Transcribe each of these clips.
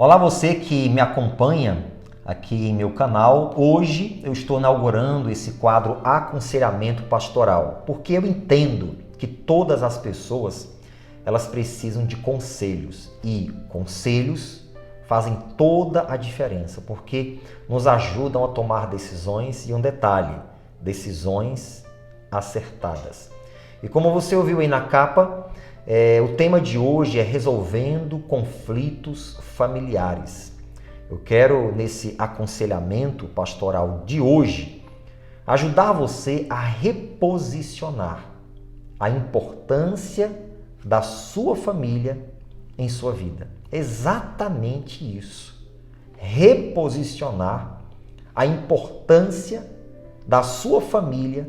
Olá você que me acompanha aqui em meu canal. Hoje eu estou inaugurando esse quadro Aconselhamento Pastoral, porque eu entendo que todas as pessoas elas precisam de conselhos e conselhos fazem toda a diferença, porque nos ajudam a tomar decisões e um detalhe, decisões acertadas. E como você ouviu aí na capa, o tema de hoje é resolvendo conflitos familiares. Eu quero, nesse aconselhamento pastoral de hoje, ajudar você a reposicionar a importância da sua família em sua vida. Exatamente isso. Reposicionar a importância da sua família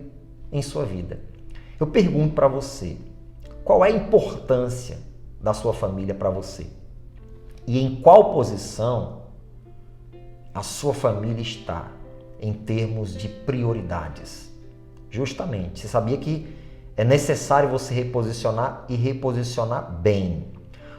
em sua vida. Eu pergunto para você, qual é a importância da sua família para você? E em qual posição a sua família está em termos de prioridades? Justamente, você sabia que é necessário você reposicionar e reposicionar bem.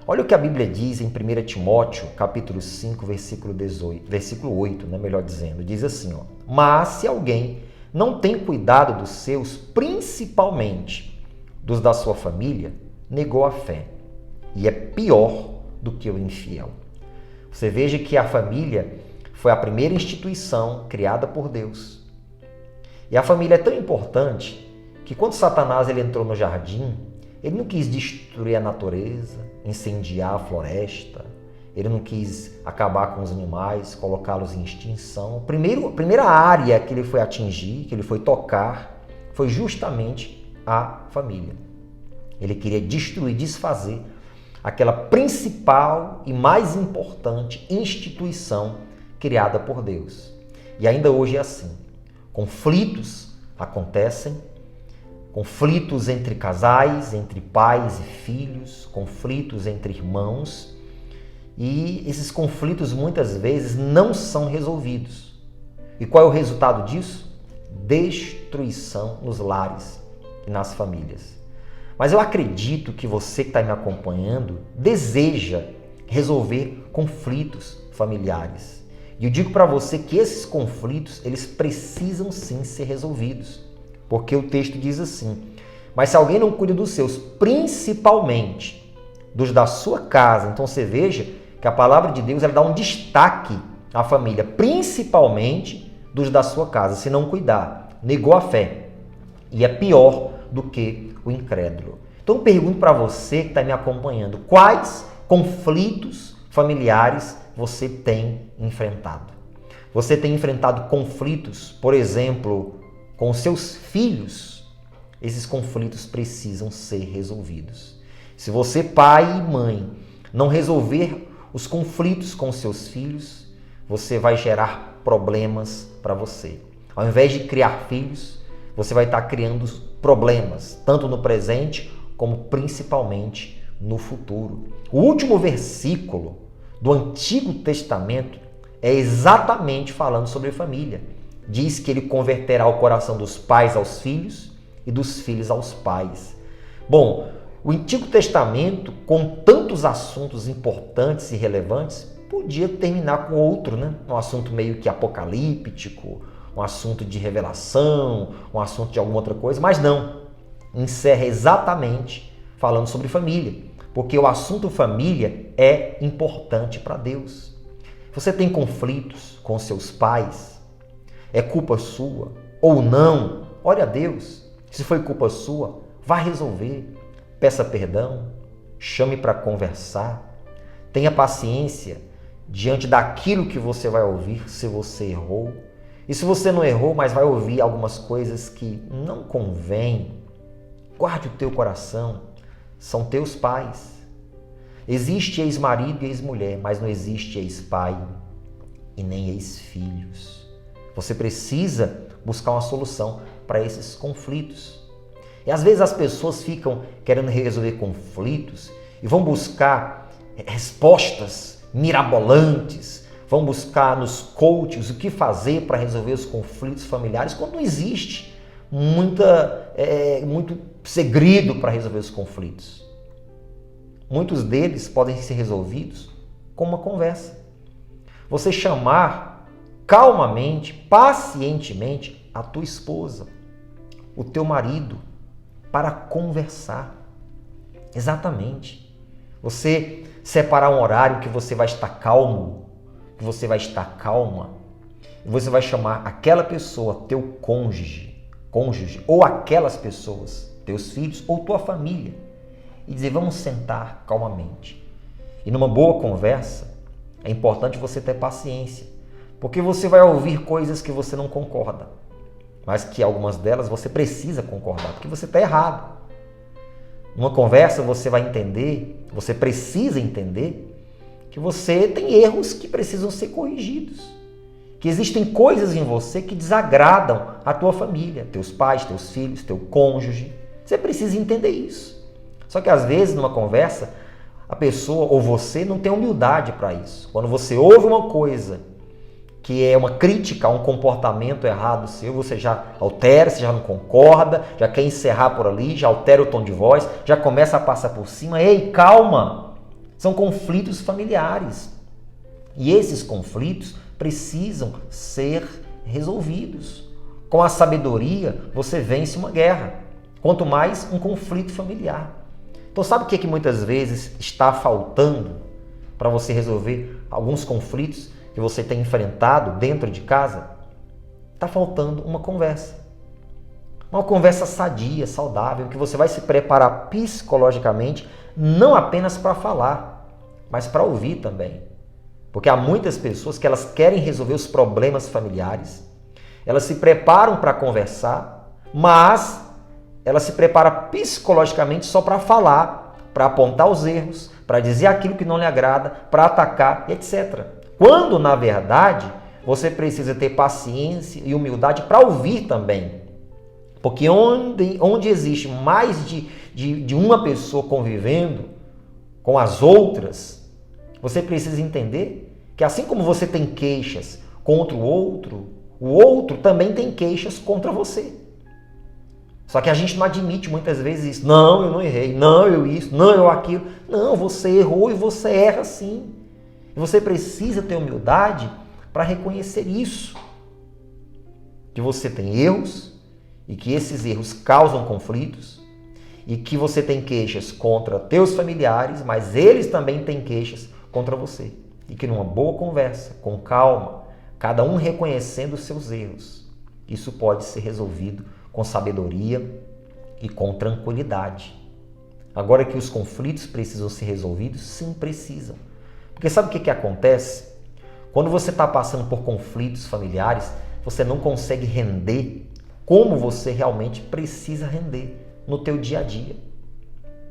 Olha o que a Bíblia diz em 1 Timóteo, capítulo 5, versículo 8, melhor dizendo, diz assim, mas se alguém não tem cuidado dos seus, principalmente dos da sua família, negou a fé e é pior do que o infiel. Você veja que a família foi a primeira instituição criada por Deus. E a família é tão importante que quando Satanás ele entrou no jardim, ele não quis destruir a natureza, incendiar a floresta, ele não quis acabar com os animais, colocá-los em extinção. A primeira área que ele foi atingir, que ele foi tocar, foi justamente a família. Ele queria destruir, desfazer aquela principal e mais importante instituição criada por Deus. E ainda hoje é assim. Conflitos acontecem, conflitos entre casais, entre pais e filhos, conflitos entre irmãos, e esses conflitos muitas vezes não são resolvidos. E qual é o resultado disso? Destruição nos lares e nas famílias. Mas eu acredito que você que está me acompanhando deseja resolver conflitos familiares. E eu digo para você que esses conflitos, eles precisam sim ser resolvidos. Porque o texto diz assim, mas se alguém não cuida dos seus, principalmente dos da sua casa, então você veja que a palavra de Deus ela dá um destaque à família, principalmente dos da sua casa, se não cuidar, negou a fé e é pior do que o incrédulo. Então eu pergunto para você que está me acompanhando, quais conflitos familiares você tem enfrentado? Você tem enfrentado conflitos, por exemplo, com seus filhos? Esses conflitos precisam ser resolvidos. Se você, pai e mãe, não resolver os conflitos com seus filhos, você vai gerar problemas para você. Ao invés de criar filhos, você vai estar criando problemas, tanto no presente como principalmente no futuro. O último versículo do Antigo Testamento é exatamente falando sobre família. Diz que ele converterá o coração dos pais aos filhos e dos filhos aos pais. Bom, o Antigo Testamento, com tantos assuntos importantes e relevantes, podia terminar com outro, um assunto meio que apocalíptico, um assunto de revelação, um assunto de alguma outra coisa, mas não. Encerra exatamente falando sobre família, porque o assunto família é importante para Deus. Você tem conflitos com seus pais? É culpa sua ou não? Ore a Deus. Se foi culpa sua, vá resolver. Peça perdão, chame para conversar. Tenha paciência diante daquilo que você vai ouvir se você errou. E se você não errou, mas vai ouvir algumas coisas que não convêm, guarde o teu coração. São teus pais. Existe ex-marido e ex-mulher, mas não existe ex-pai e nem ex-filhos. Você precisa buscar uma solução para esses conflitos. E às vezes as pessoas ficam querendo resolver conflitos e vão buscar respostas mirabolantes, vão buscar nos coaches o que fazer para resolver os conflitos familiares, quando não existe muito segredo para resolver os conflitos. Muitos deles podem ser resolvidos com uma conversa. Você chamar calmamente, pacientemente a tua esposa, o teu marido, para conversar. Exatamente. Você separar um horário que você vai estar calmo, que você vai estar calma, e você vai chamar aquela pessoa, teu cônjuge, ou aquelas pessoas, teus filhos ou tua família, e dizer, vamos sentar calmamente. E numa boa conversa, é importante você ter paciência, porque você vai ouvir coisas que você não concorda, mas que algumas delas você precisa concordar, porque você está errado. Numa conversa você vai entender, você precisa entender que você tem erros que precisam ser corrigidos, que existem coisas em você que desagradam a tua família, teus pais, teus filhos, teu cônjuge. Você precisa entender isso. Só que às vezes numa conversa a pessoa ou você não tem humildade para isso. Quando você ouve uma coisa que é uma crítica a um comportamento errado seu, você já altera, você já não concorda, já quer encerrar por ali, já altera o tom de voz, já começa a passar por cima. Ei, calma! São conflitos familiares. E esses conflitos precisam ser resolvidos. Com a sabedoria, você vence uma guerra. Quanto mais um conflito familiar. Então sabe o que muitas vezes está faltando para você resolver alguns conflitos que você tem enfrentado dentro de casa? Está faltando uma conversa. Uma conversa sadia, saudável, que você vai se preparar psicologicamente, não apenas para falar, mas para ouvir também. Porque há muitas pessoas que elas querem resolver os problemas familiares, elas se preparam para conversar, mas elas se preparam psicologicamente só para falar, para apontar os erros, para dizer aquilo que não lhe agrada, para atacar, etc. Quando, na verdade, você precisa ter paciência e humildade para ouvir também. Porque onde existe mais de uma pessoa convivendo com as outras, você precisa entender que assim como você tem queixas contra o outro também tem queixas contra você. Só que a gente não admite muitas vezes isso. Não, eu não errei. Não, eu isso. Não, eu aquilo. Não, você errou e você erra sim. E você precisa ter humildade para reconhecer isso. Que você tem erros e que esses erros causam conflitos e que você tem queixas contra teus familiares, mas eles também têm queixas contra você. E que numa boa conversa, com calma, cada um reconhecendo os seus erros, isso pode ser resolvido com sabedoria e com tranquilidade. Agora que os conflitos precisam ser resolvidos, sim, precisam. Porque sabe o que acontece? Quando você está passando por conflitos familiares, você não consegue render como você realmente precisa render no teu dia a dia.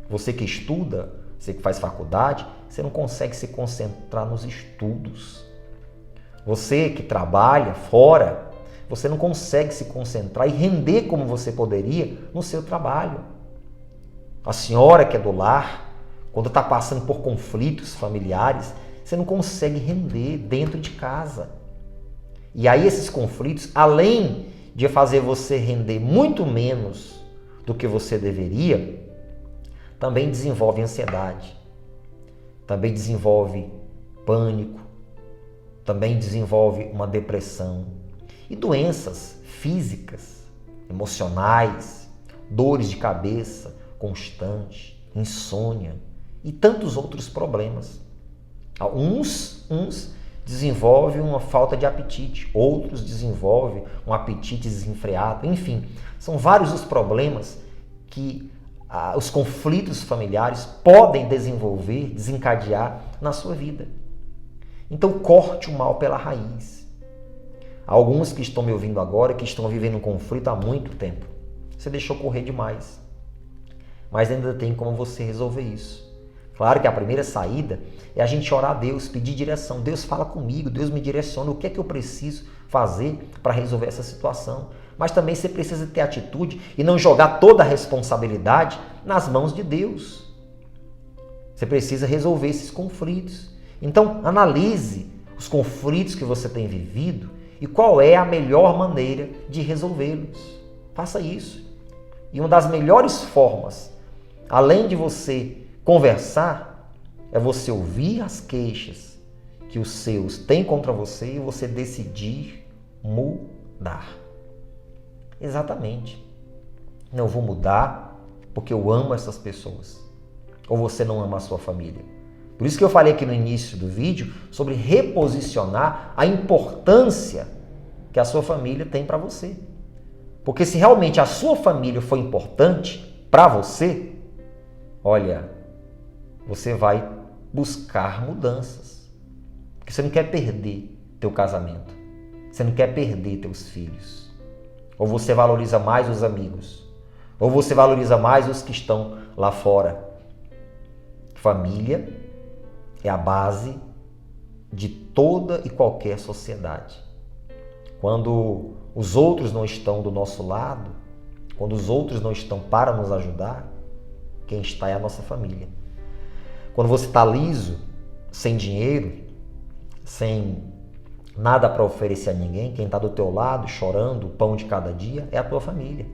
Você que estuda, você que faz faculdade, você não consegue se concentrar nos estudos. Você que trabalha fora, você não consegue se concentrar e render como você poderia no seu trabalho. A senhora que é do lar, quando está passando por conflitos familiares, você não consegue render dentro de casa. E aí esses conflitos, além de fazer você render muito menos do que você deveria, também desenvolve ansiedade, também desenvolve pânico, também desenvolve uma depressão. E doenças físicas, emocionais, dores de cabeça constante, insônia e tantos outros problemas. Uns desenvolvem uma falta de apetite, outros desenvolvem um apetite desenfreado. Enfim, são vários os problemas que os conflitos familiares podem desencadear na sua vida. Então corte o mal pela raiz. Alguns que estão me ouvindo agora, que estão vivendo um conflito há muito tempo. Você deixou correr demais. Mas ainda tem como você resolver isso. Claro que a primeira saída é a gente orar a Deus, pedir direção. Deus fala comigo, Deus me direciona. O que é que eu preciso fazer para resolver essa situação? Mas também você precisa ter atitude e não jogar toda a responsabilidade nas mãos de Deus. Você precisa resolver esses conflitos. Então, analise os conflitos que você tem vivido e qual é a melhor maneira de resolvê-los. Faça isso. E uma das melhores formas, além de você conversar, é você ouvir as queixas que os seus têm contra você e você decidir mudar. Exatamente. Não vou mudar porque eu amo essas pessoas. Ou você não ama a sua família. Por isso que eu falei aqui no início do vídeo sobre reposicionar a importância que a sua família tem para você. Porque se realmente a sua família for importante para você, olha, você vai buscar mudanças. Porque você não quer perder teu casamento. Você não quer perder teus filhos. Ou você valoriza mais os amigos. Ou você valoriza mais os que estão lá fora. Família é a base de toda e qualquer sociedade. Quando os outros não estão do nosso lado, quando os outros não estão para nos ajudar, quem está é a nossa família. Quando você está liso, sem dinheiro, sem nada para oferecer a ninguém, quem está do teu lado, chorando o pão de cada dia, é a tua família.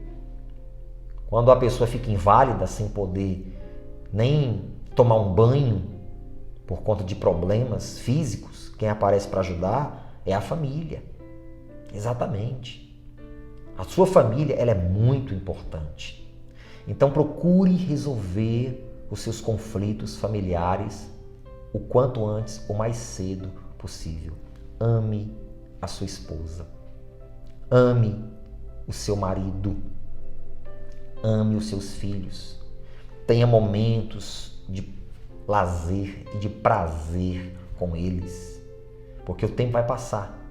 Quando a pessoa fica inválida, sem poder nem tomar um banho por conta de problemas físicos, quem aparece para ajudar é a família. Exatamente. A sua família, ela é muito importante. Então procure resolver os seus conflitos familiares o quanto antes, o mais cedo possível. Ame a sua esposa. Ame o seu marido. Ame os seus filhos. Tenha momentos de lazer e de prazer com eles. Porque o tempo vai passar.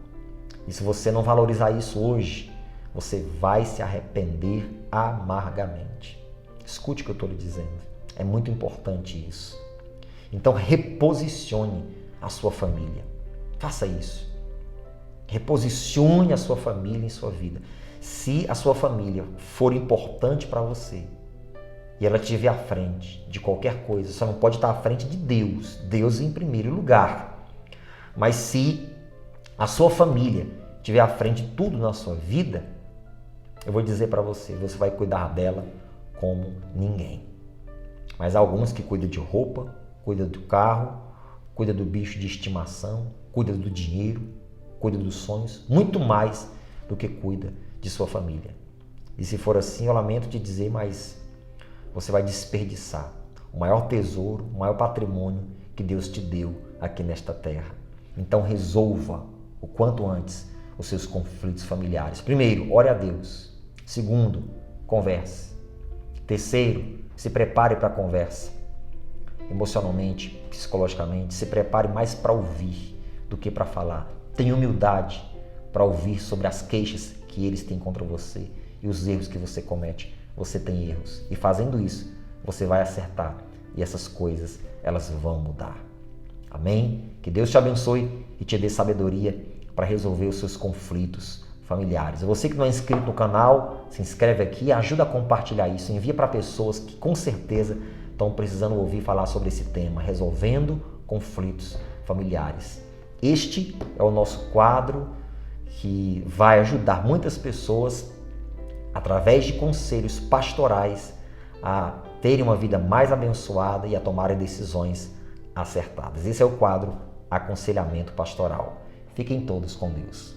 E se você não valorizar isso hoje, você vai se arrepender amargamente. Escute o que eu estou lhe dizendo. É muito importante isso. Então reposicione a sua família. Faça isso. Reposicione a sua família em sua vida. Se a sua família for importante para você e ela estiver à frente de qualquer coisa, só não pode estar à frente de Deus. Deus em primeiro lugar. Mas se a sua família estiver à frente de tudo na sua vida, eu vou dizer para você, você vai cuidar dela como ninguém. Mas há alguns que cuidam de roupa, cuidam do carro, cuidam do bicho de estimação, cuidam do dinheiro, cuidam dos sonhos, muito mais do que cuida de sua família. E se for assim, eu lamento te dizer, mas você vai desperdiçar o maior tesouro, o maior patrimônio que Deus te deu aqui nesta terra. Então resolva o quanto antes os seus conflitos familiares. Primeiro, ore a Deus. Segundo, converse. Terceiro, se prepare para a conversa. Emocionalmente, psicologicamente, se prepare mais para ouvir do que para falar. Tenha humildade para ouvir sobre as queixas que eles têm contra você e os erros que você comete. Você tem erros. E fazendo isso, você vai acertar. E essas coisas, elas vão mudar. Amém? Que Deus te abençoe e te dê sabedoria para resolver os seus conflitos familiares. Você que não é inscrito no canal, se inscreve aqui, ajuda a compartilhar isso, envia para pessoas que com certeza estão precisando ouvir falar sobre esse tema, resolvendo conflitos familiares. Este é o nosso quadro que vai ajudar muitas pessoas, através de conselhos pastorais, a terem uma vida mais abençoada e a tomarem decisões acertadas. Esse é o quadro Aconselhamento Pastoral. Fiquem todos com Deus.